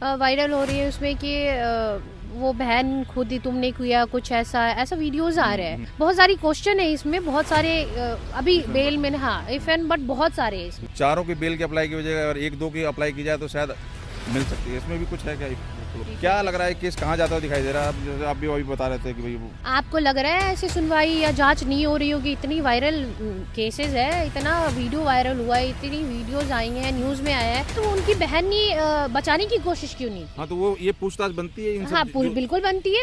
Viral हो रही है उसमें कि वो बहन खुद ही तुमने किया कुछ ऐसा वीडियोस आ रहे हैं। बहुत सारी क्वेश्चन है इसमें, बहुत सारे अभी बेल में हाँ इफ एंड बट बहुत सारे हैं इसमें। चारों की बेल की अप्लाई की वजह अगर एक दो की अप्लाई की जाए तो शायद मिल सकती है। इसमें भी कुछ है क्या लग रहा है केस कहाँ जाता हुआ दिखाई दे रहा है? जैसे आप भी अभी बता रहे थे कि भाई आपको लग रहा है ऐसे सुनवाई या जांच नहीं हो रही होगी? इतनी वायरल केसेस है, इतना वीडियो वायरल हुआ है, इतनी वीडियोस आई हैं, न्यूज में आया है, तो उनकी बहन ने बचाने की कोशिश क्यों नहीं? हाँ, तो वो ये पूछताछ बनती है इनसे। हाँ बिल्कुल बनती है।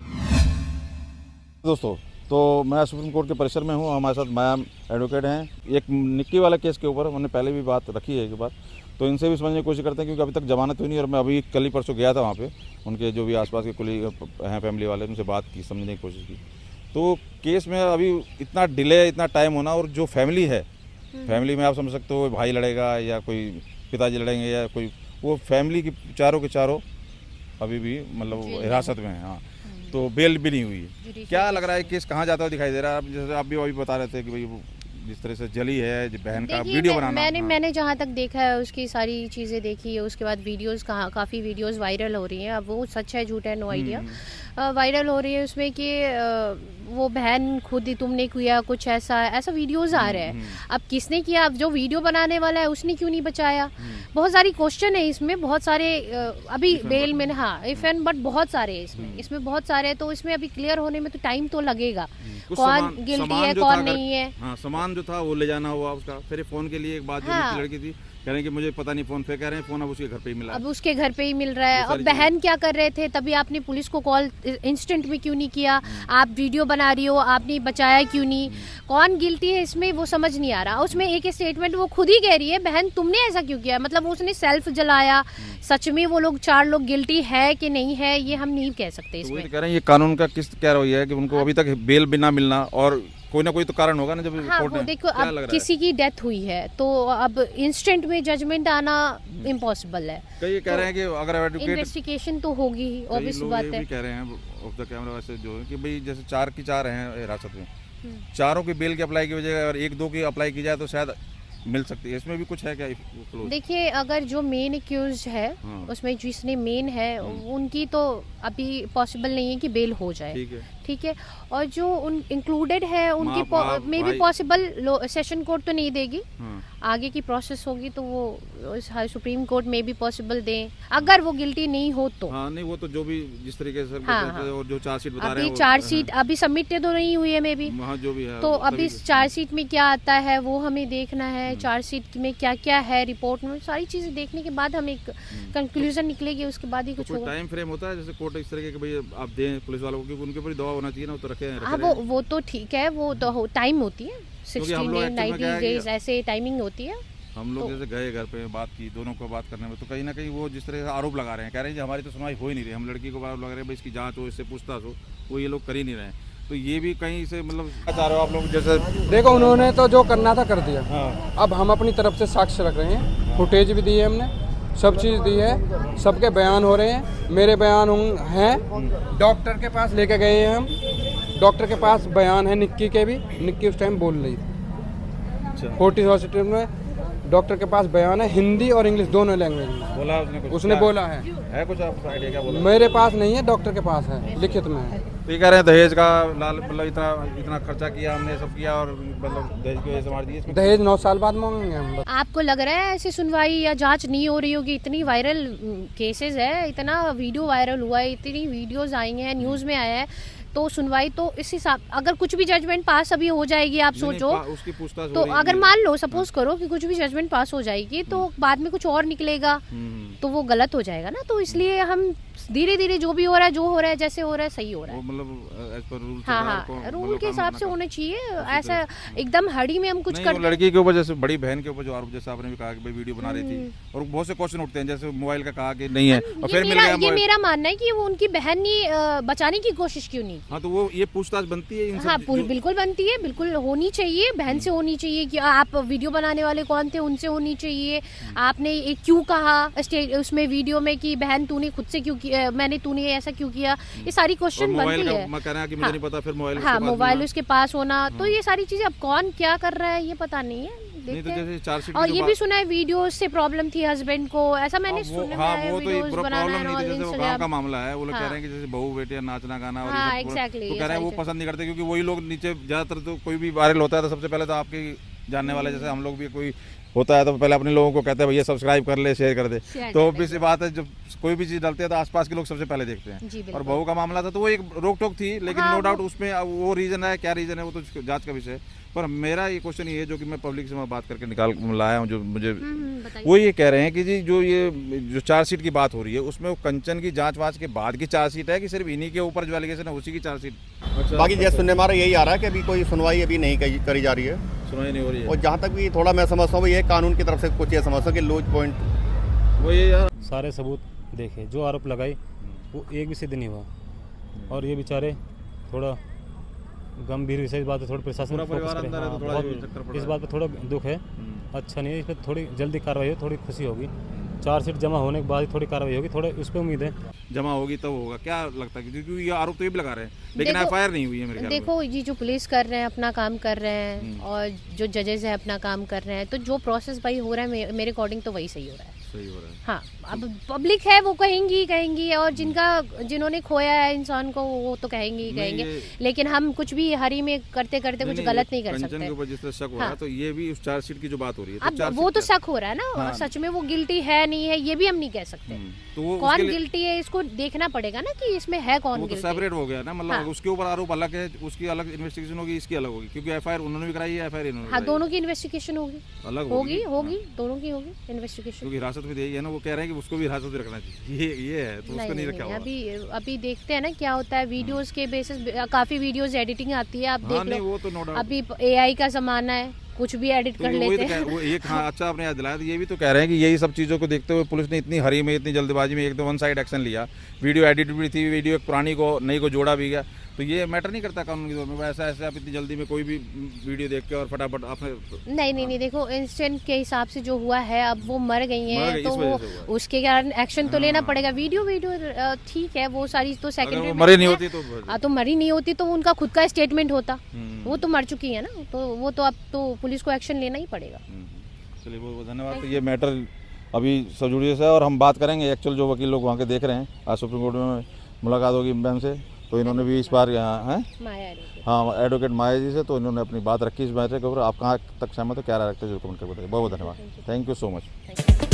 दोस्तों, तो मैं सुप्रीम कोर्ट के परिसर में हूँ। हमारे साथ मैम एडवोकेट हैं। एक निक्की वाला केस के ऊपर उन्होंने पहले भी बात रखी है एक बार, तो इनसे भी समझने की कोशिश करते हैं क्योंकि अभी तक जमानत हुई नहीं। और मैं अभी कल ही परसों गया था वहाँ पे, उनके जो भी आसपास के कुली हैं फैमिली वाले, उनसे बात की, समझने की कोशिश की। तो केस में अभी इतना डिले, इतना टाइम होना, और जो फैमिली है, फैमिली में आप समझ सकते हो भाई लड़ेगा या कोई पिताजी लड़ेंगे या कोई, वो फैमिली की चारों के चारों अभी भी मतलब हिरासत में है। हाँ, तो बेल भी नहीं हुई है। क्या लग रहा है केस कहाँ जाता हुआ दिखाई दे रहा है? जैसे आप भी अभी बता रहे थे कि भाई जिस तरह से जली है बहन का वीडियो बनाना। मैंने जहाँ तक देखा है उसकी सारी चीज़ें देखी है, उसके बाद वीडियोस काफ़ी वीडियोस वायरल हो रही हैं। अब वो सच है झूठ है नो आइडिया। वायरल हो रही है उसमें कि वो बहन खुद ही तुमने किया कुछ ऐसा वीडियोस आ रहे हैं। अब किसने किया? अब जो वीडियो बनाने वाला है उसने क्यों नहीं बचाया? बहुत सारी क्वेश्चन है इसमें, बहुत सारे अभी बेल में हाँ इफ एंड बट बहुत सारे हैं इसमें बहुत सारे हैं। तो इसमें अभी क्लियर होने में तो टाइम तो लगेगा, कौन गिल्टी है कौन नहीं है। हाँ, सामान जो था वो ले जाना हुआ उसका। फिर फोन के लिए एक बात जो लड़की थी, कह रहे हैं कि मुझे पता नहीं फोन, फिर कह रहे हैं फोन अब उसके घर पे ही मिला। अब उसके घर पे ही मिल रहा है। अब बहन क्या कर रहे थे तभी आपने पुलिस को कॉल इंस्टेंट में क्यों नहीं किया? आप वीडियो बना रही हो, आपने बचाया क्यों नहीं? कौन गिल्टी है इसमें वो समझ नहीं आ रहा। उसमें एक स्टेटमेंट वो खुद ही कह रही है बहन तुमने ऐसा क्यों किया, मतलब उसने सेल्फ जलाया। सच में वो लोग 4 लोग गिल्टी है कि नहीं है ये हम नहीं कह सकते इसमें। तो कह रहे हैं ये कानून का किस क्या रवैया है कि उनको अभी तक बेल भी ना मिलना, और कोई ना कोई तो कारण होगा ना। जब हाँ, वो देखो अब किसी की डेथ हुई है तो अब इंस्टेंट में जजमेंट आना इम्पॉसिबल है। कई कह रहे हैं कि अगर एडवोकेट इन्वेस्टिगेशन तो होगी ही, ऑब्वियस बात है। कह रहे हैं ऑफ द कैमरा वैसे जो है कि भाई जैसे 4 की 4 हैं हिरासत में, चारों की बेल की अप्लाई की वजह अगर एक दो की अप्लाई की जाए तो शायद मिल सकती है। इसमें भी कुछ है क्या? देखिए अगर जो मेन एक्यूज है उसमें जिसने मेन है उनकी तो अभी पॉसिबल नहीं है कि बेल हो जाए, ठीक है। और जो इंक्लूडेड है उनकी मे भी पॉसिबल सेशन कोर्ट तो नहीं देगी, आगे की प्रोसेस होगी तो वो सुप्रीम कोर्ट में भी पॉसिबल दें अगर वो गिल्टी नहीं हो तो। हाँ, नहीं वो तो जो भी जिस तरीके से और जो चार्जशीट बता रहे हैं, अभी चार्जशीट अभी सबमिट तो नहीं हुई है मे भी, जो भी है तो अभी चार्जशीट में क्या आता है वो हमें देखना है। चार्जशीट में क्या क्या है, रिपोर्ट में सारी चीजें देखने के बाद हम एक कंक्लूजन निकलेगी, उसके बाद ही कुछ होगा। टाइम फ्रेम होता है जैसे कोर्ट इस तरह के भाई आप दें पुलिस वालों को, उनके ऊपर दवा होना चाहिए ना, तो रखे। हाँ वो तो ठीक है, वो तो टाइम होती है 60 डेज 90 डेज ऐसे टाइमिंग होती है। हम लोग जैसे गए घर पे बात की दोनों को बात करने में, तो कहीं ना कहीं वो जिस तरह से आरोप लगा रहे हैं, कह रहे हैं कि हमारी तो सुनवाई हो ही नहीं रही, हम लड़की को आरोप लगा रहे हैं भाई इसकी जांच हो, इससे पूछताछ हो, वो ये लोग कर ही नहीं रहे हैं। तो ये भी कहीं से मतलब क्या चाह रहे हो आप लोग? जैसे देखो उन्होंने तो जो करना था कर दिया। अब हम अपनी तरफ से साक्ष्य रख रहे हैं, फुटेज भी दी है हमने, सब चीज़ दी है, सबके बयान हो रहे हैं, मेरे बयान हैं। डॉक्टर के पास लेके गए हैं हम, डॉक्टर के पास बयान है निक्की के भी, निक्की उस टाइम बोल रही थी। फोर्टिस हॉस्पिटल में डॉक्टर के पास बयान है, हिंदी और इंग्लिश दोनों लैंग्वेज में बोला उसने बोला है कुछ आपको आइडिया क्या बोला? मेरे पास नहीं है, डॉक्टर के पास है, लिखित में है। तो ये कह रहे हैं दहेज का लाल मतलब इतना खर्चा किया हमने, सब किया, और मतलब दहेज की वजह से मार दिए। दहेज 9 साल बाद मांगेंगे हम। आपको लग रहा है ऐसे सुनवाई या जांच नहीं हो रही होगी? इतनी वायरल केसेस है, इतना वीडियो वायरल हुआ है, इतनी वीडियोस आई हैं, न्यूज में आया है, तो सुनवाई तो इस हिसाब अगर कुछ भी जजमेंट पास अभी हो जाएगी आप सोचो उसकी पूछताछ तो अगर मान लो सपोज करो कि कुछ भी जजमेंट पास हो जाएगी तो बाद में कुछ और निकलेगा तो वो गलत हो जाएगा ना। तो इसलिए हम धीरे धीरे जो भी हो रहा है जैसे हो रहा है सही हो रहा है, मतलब हाँ रूल के हिसाब से होना चाहिए। ऐसा एकदम हड़ी में हम कुछ कर लड़की के ऊपर जैसे बड़ी बहन के ऊपर जो आरोप, जैसे आपने भी कहा कि भाई वीडियो बना रही थी, और बहुत से क्वेश्चन उठते हैं जैसे मोबाइल का कहा कि नहीं है, और फिर मिल गया। ये मेरा मानना है कि वो उनकी बहन ने बचाने की कोशिश क्यों नहीं? हाँ, तो वो ये पूछताछ बनती है। हाँ बिल्कुल बनती है, बिल्कुल होनी चाहिए, बहन से होनी चाहिए कि आप वीडियो बनाने वाले कौन थे उनसे होनी चाहिए। आपने क्यों कहा उसमें वीडियो में कि बहन तूने खुद से क्यों किया, तूने ऐसा क्यों किया, ये सारी क्वेश्चन बनती है। मुझे नहीं पता, फिर मोबाइल उसके पास होना, तो ये सारी चीजें अब कौन क्या कर रहा है ये पता नहीं है। नहीं तो देखते हैं। जैसे चार्जशीट और ये भी सुना है वीडियोस से प्रॉब्लम थी हस्बैंड को, ऐसा मैंने सुना हाँ है। वो तो वीडियोस बनाना प्रॉब्लम नहीं और थी, जैसे वो Instagram। गांव का मामला है, वो लोग कह हाँ। रहे हैं कि जैसे बहू बेटियां नाचना गाना और हाँ, ये सब exactly, तो ये कह रहे हैं वो सारी पसंद नहीं करते, क्योंकि वही लोग नीचे ज़्यादातर तो कोई भी वायरल होता है तो सबसे पहले तो आपके जानने वाले, जैसे हम लोग भी कोई होता है तो पहले अपने लोगों को कहते हैं भैया सब्सक्राइब कर ले, शेयर कर दे। Share तो कर ऑब्वियस सी बात है, जब कोई भी चीज़ डालते हैं तो आसपास के लोग सबसे पहले देखते हैं। जी, और बिल्कुल। बहू का मामला था तो वो एक रोक टोक थी, लेकिन हाँ, नो डाउट उसमें अब वो रीज़न है, क्या रीज़न है वो तो जांच का विषय है। पर मेरा ये क्वेश्चन ये है जो कि मैं पब्लिक से मैं बात करके निकाल लाया हूँ, जो मुझे बताइए। वो ये कह रहे हैं कि जी जो चार्जशीट की बात हो रही है उसमें वो कंचन की जांच वाँच के बाद की चार्जशीट है कि सिर्फ इन्हीं के ऊपर जो एलिगेशन है उसी की चार्जशीट? बाकी जैसे सुनने में आ रहा है यही आ रहा है कि अभी कोई सुनवाई अभी नहीं करी जा रही है, सुनाई नहीं हो रही है। और जहाँ तक भी थोड़ा मैं समझता हूँ ये कानून की तरफ से कुछ ये समझता हूँ कि लूज पॉइंट वो ये यार सारे सबूत देखे, जो आरोप लगाए वो एक भी सिद्ध नहीं हुआ, और ये बेचारे थोड़ा गंभीर विषय, इस बात पे थोड़ा प्रशासन पूरा फोकस परिवार करे। अंदर है तो हाँ, थोड़ा बहुत चक्कर पड़ इस रहा है। बात पे थोड़ा दुख है, अच्छा नहीं है, इस पर थोड़ी जल्दी कार्रवाई हो, थोड़ी खुशी होगी। चार्जशीट जमा होने के बाद ही थोड़ी कार्रवाई होगी, थोड़ा उस पर उम्मीद है। जमा होगी तब होगा, क्या लगता है? क्योंकि ये आरोप तो ये भी लगा रहे हैं, लेकिन देखो- एफआईआर नहीं हुई है मेरे ख्याल में। देखो ये जो पुलिस कर रहे हैं अपना काम कर रहे हैं, और जो जजेस हैं अपना काम कर रहे हैं, तो जो प्रोसेस भाई हो रहा है मेरे अकॉर्डिंग तो वही सही हो रहा है। सही हो रहा है। हाँ, अब पब्लिक है वो कहेंगी, और जिन्होंने खोया है इंसान को वो तो कहेंगे ये- लेकिन हम कुछ भी हरी में करते करते कुछ गलत नहीं कर कंचन सकते। के ऊपर जिस तरह शक हो रहा है, हाँ। तो ये भी उस चार्जशीट की जो बात हो रही है, तो अब चार्जशीट वो तो क्या- शक हो रहा है ना, हाँ। सच में वो गिल्टी है नहीं है ये भी हम नहीं कह सकते। तो वो कौन उसके लिए- गिल्टी है इसको देखना पड़ेगा ना कि इसमें है कौन वो तो गिल्टी। सेपरेट हो गया ना, मतलब हाँ। उसके ऊपर आरोप अलग है, उसकी अलग इन्वेस्टिगेशन होगी, इसकी अलग होगी, क्योंकि एफआईआर उन्होंने भी कराई है, एफआईआर इन्होंने हाँ, कराई दोनों की इन्वेस्टिगेशन होगी, है। अलग होगी हाँ। दोनों की होगी इन्वेस्टिगेशन। क्योंकि हिरासत में दी है ना, वो कह रहे हैं कि उसको भी हिरासत में रखना चाहिए, ये है, तो उसको नहीं रखा होगा। अभी देखते हैं ना क्या होता है। वीडियोस के बेसिस काफी वीडियोस एडिटिंग आती है, आप हाँ, देख नहीं लो। वो तो नो डाउट। अभी एआई का जमाना है, कुछ भी एडिट तो कर वही लेते तो हैं। वो एक हाँ अच्छा आपने याद दिलाया, तो ये भी तो कह रहे हैं कि यही सब चीज़ों को देखते हुए पुलिस ने इतनी हरी में, इतनी जल्दबाजी में एकदम वन साइड एक्शन लिया। वीडियो एडिट भी थी, वीडियो एक पुरानी को नई को जोड़ा भी गया, तो ये मैटर नहीं करता कानून के दौर में। ऐसा ऐसे आप इतनी जल्दी में कोई भी वीडियो देख के और फटाफट आपने नहीं देखो इंस्टेंट के हिसाब से जो हुआ है, अब वो मर गई मर हैं गई, तो इस वो वजह से हुआ है। उसके कारण एक्शन तो लेना पड़ेगा। वीडियो ठीक है, वो सारी तो अगर सेकेंडरी वो मरी नहीं होती तो तो मरी नहीं होती तो उनका खुद का स्टेटमेंट होता। हम्म। वो तो मर चुकी है ना, तो वो तो अब तो पुलिस को एक्शन लेना ही पड़ेगा। चलिए बहुत बहुत धन्यवाद। तो ये मैटर अभी सब जुड़िए से, और हम बात करेंगे एक्चुअल जो वकील लोग वहाँ के देख रहे हैं। आज सुप्रीम कोर्ट में मुलाकात होगी मैम से, तो इन्होंने भी इस बार यहाँ हैं माया एडवोकेट। हाँ एडवोकेट माया जी से, तो इन्होंने अपनी बात रखी इस मैटर के ऊपर। आप कहाँ तक सहमत हो, क्या राय रखते हैं, जो कमेंट करके बताइए। बहुत बहुत धन्यवाद, थैंक यू सो मच।